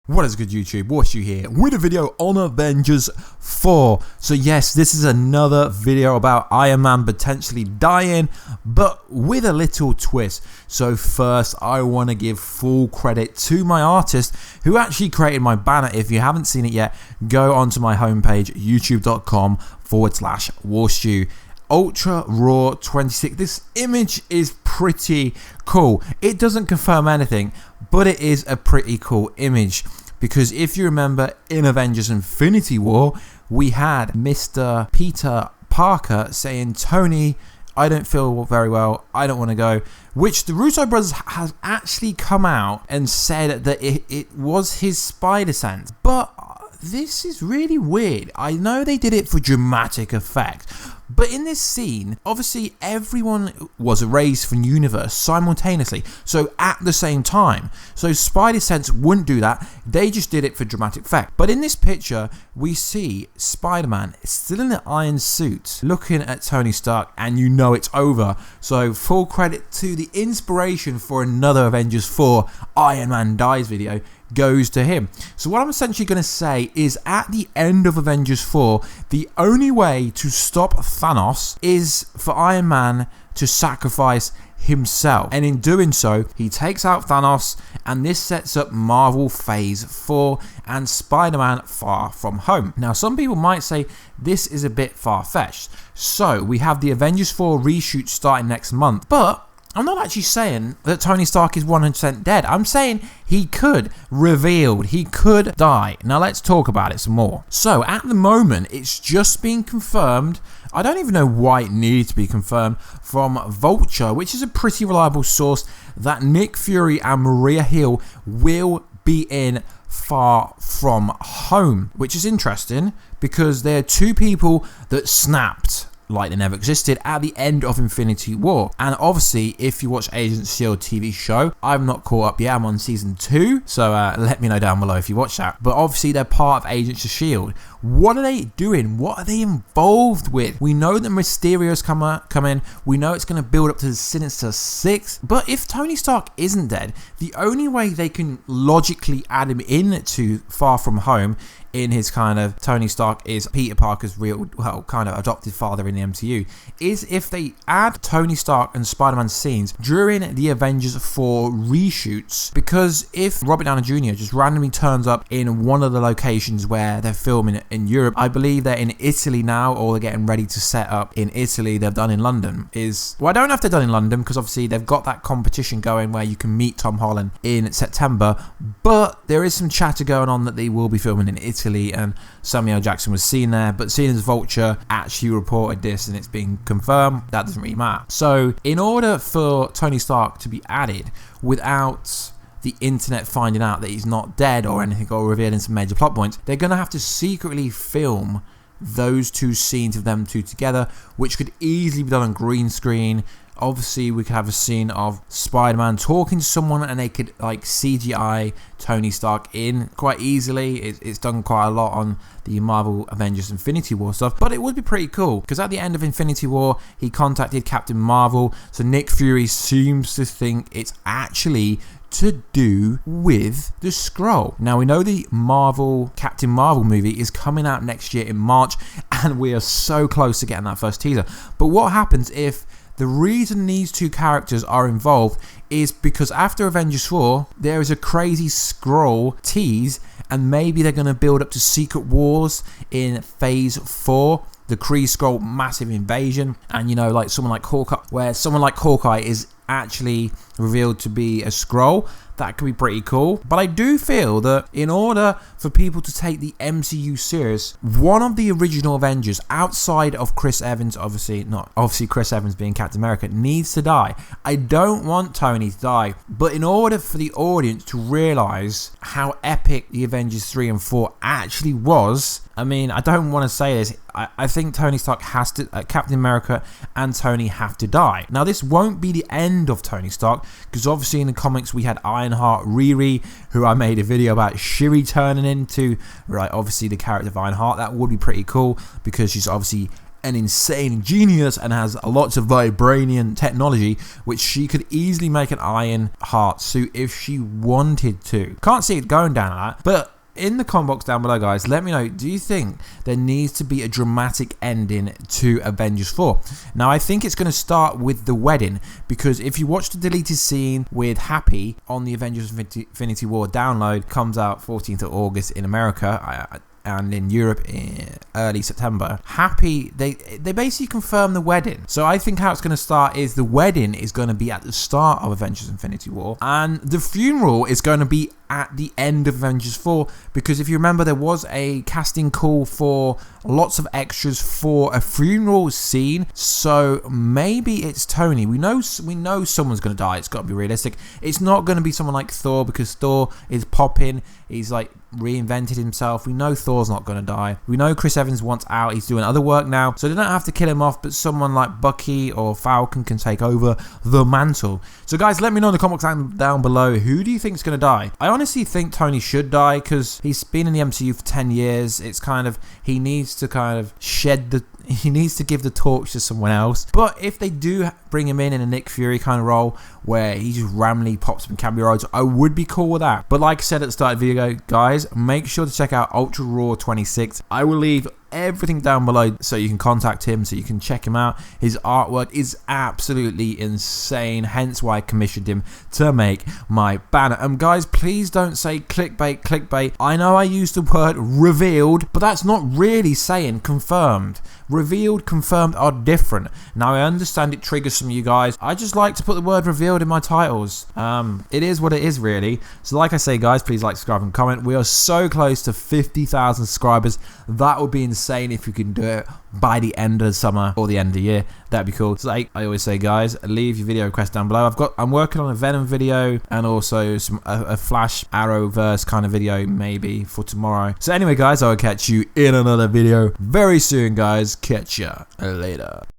What is good, YouTube? Warstu here with a video on Avengers 4. So yes, this is another video about Iron Man potentially dying, but with a little twist. So first, I want to give full credit to my artist who actually created my banner. If you haven't seen it yet, go onto my homepage, youtube.com/Warstu. Ultra Raw 26. This image is pretty cool. It doesn't confirm anything, but it is a pretty cool image, because if you remember in Avengers Infinity War, we had Mr. Peter Parker saying, "Tony, I don't feel very well, I don't want to go," which the Russo brothers has actually come out and said that it was his spider sense. But this is really weird. I know they did it for dramatic effect, but in this scene, obviously everyone was erased from the universe simultaneously, so at the same time. So Spider Sense wouldn't do that, they just did it for dramatic effect. But in this picture, we see Spider-Man still in the iron suit, looking at Tony Stark, and you know it's over. So full credit to the inspiration for another Avengers 4 Iron Man Dies video goes to him. So what I'm essentially going to say is, at the end of Avengers 4, the only way to stop Thanos is for Iron Man to sacrifice himself, and in doing so he takes out Thanos, and this sets up Marvel Phase 4 and Spider-Man Far From Home. Now some people might say this is a bit far-fetched. So we have the Avengers 4 reshoot starting next month, but I'm not actually saying that Tony Stark is 100% dead. I'm saying he could, revealed, he could die. Now let's talk about it some more. So at the moment, it's just been confirmed. I don't even know why it needed to be confirmed, from Vulture, which is a pretty reliable source, that Nick Fury and Maria Hill will be in Far From Home, which is interesting because they're two people that snapped like they never existed at the end of Infinity War. And obviously, if you watch Agents of S.H.I.E.L.D. TV show, I'm not caught up yet, I'm on season 2, so let me know down below if you watch that. But obviously they're part of Agents of S.H.I.E.L.D. What are they doing? What are they involved with? We know that Mysterio's come in, we know it's going to build up to the Sinister Six, but if Tony Stark isn't dead, the only way they can logically add him into Far From Home, in his kind of Tony Stark is Peter Parker's real, well, kind of adopted father in the MCU, is if they add Tony Stark and Spider-Man scenes during the Avengers 4 reshoots. Because if Robert Downey Jr. just randomly turns up in one of the locations where they're filming it in Europe, I believe they're in Italy now, or they're getting ready to set up in Italy, they've done in London, well, I don't know if they've done in London, because obviously they've got that competition going where you can meet Tom Holland in September, but there is some chatter going on that they will be filming in Italy, and Samuel Jackson was seen there. But seeing as Vulture actually reported this and it's been confirmed, that doesn't really matter. So in order for Tony Stark to be added without the internet finding out that he's not dead or anything, or revealing some major plot points, they're going to have to secretly film those two scenes of them two together, which could easily be done on green screen. Obviously, we could have a scene of Spider-Man talking to someone, and they could like CGI Tony Stark in quite easily. It's done quite a lot on the Marvel Avengers Infinity War stuff, but it would be pretty cool, because at the end of Infinity War, he contacted Captain Marvel, so Nick Fury seems to think it's actually to do with the Skrull. Now we know the Captain Marvel movie is coming out next year in March, and we are so close to getting that first teaser. But what happens if the reason these two characters are involved is because after Avengers 4, there is a crazy Skrull tease, and maybe they're going to build up to Secret Wars in Phase 4, the Kree Skrull massive invasion, and you know, like someone like Hawkeye, where someone like Hawkeye is actually revealed to be a Skrull. That could be pretty cool. But I do feel that in order for people to take the MCU serious, one of the original Avengers, outside of Chris Evans, obviously Chris Evans being Captain America, needs to die. I don't want Tony to die, but in order for the audience to realize how epic the Avengers 3 and 4 actually was, I mean, I don't want to say this, I think Tony Stark has to, Captain America and Tony have to die. Now this won't be the end of Tony Stark, because obviously in the comics we had Ironheart Riri, who I made a video about Shuri turning into, right, obviously the character of Ironheart. That would be pretty cool, because she's obviously an insane genius and has lots of vibranium technology, which she could easily make an Iron Heart suit if she wanted to. Can't see it going down like that, but in the comment box down below, guys, let me know, do you think there needs to be a dramatic ending to Avengers 4? Now, I think it's going to start with the wedding, because if you watch the deleted scene with Happy on the Avengers Infinity War download, comes out 14th of August in America, and in Europe in early September. Happy, they basically confirm the wedding. So I think how it's going to start is the wedding is going to be at the start of Avengers Infinity War, and the funeral is going to be at the end of Avengers 4, because if you remember, there was a casting call for lots of extras for a funeral scene. So maybe it's Tony. We know someone's going to die. It's got to be realistic. It's not going to be someone like Thor, because Thor is popping. He's like reinvented himself. We know Thor's not going to die. We know Chris Evans wants out. He's doing other work now, so they don't have to kill him off, but someone like Bucky or Falcon can take over the mantle. So guys, let me know in the comments down below, who do you think is going to die? I honestly think Tony should die, because he's been in the MCU for 10 years. It's kind of, he needs to kind of he needs to give the torch to someone else. But if they do bring him in a Nick Fury kind of role where he just randomly pops some cameo roles, I would be cool with that. But like I said at the start of the video, guys, make sure to check out Ultra Raw 26. I will leave everything down below so you can contact him, so you can check him out. His artwork is absolutely insane, hence why I commissioned him to make my banner. Guys, please don't say clickbait. I know I used the word revealed, but that's not really saying confirmed. Revealed, confirmed are different. Now, I understand it triggers some of you guys. I just like to put the word revealed in my titles. It is what it is, really. So like I say, guys, please like, subscribe and comment. We are so close to 50,000 subscribers. That would be insane if we can do it by the end of the summer or the end of the year. That'd be cool. So like I always say, guys, leave your video request down below. I'm working on a Venom video and also a Flash Arrowverse kind of video maybe for tomorrow. So anyway, guys, I'll catch you in another video very soon, guys. Catch ya later.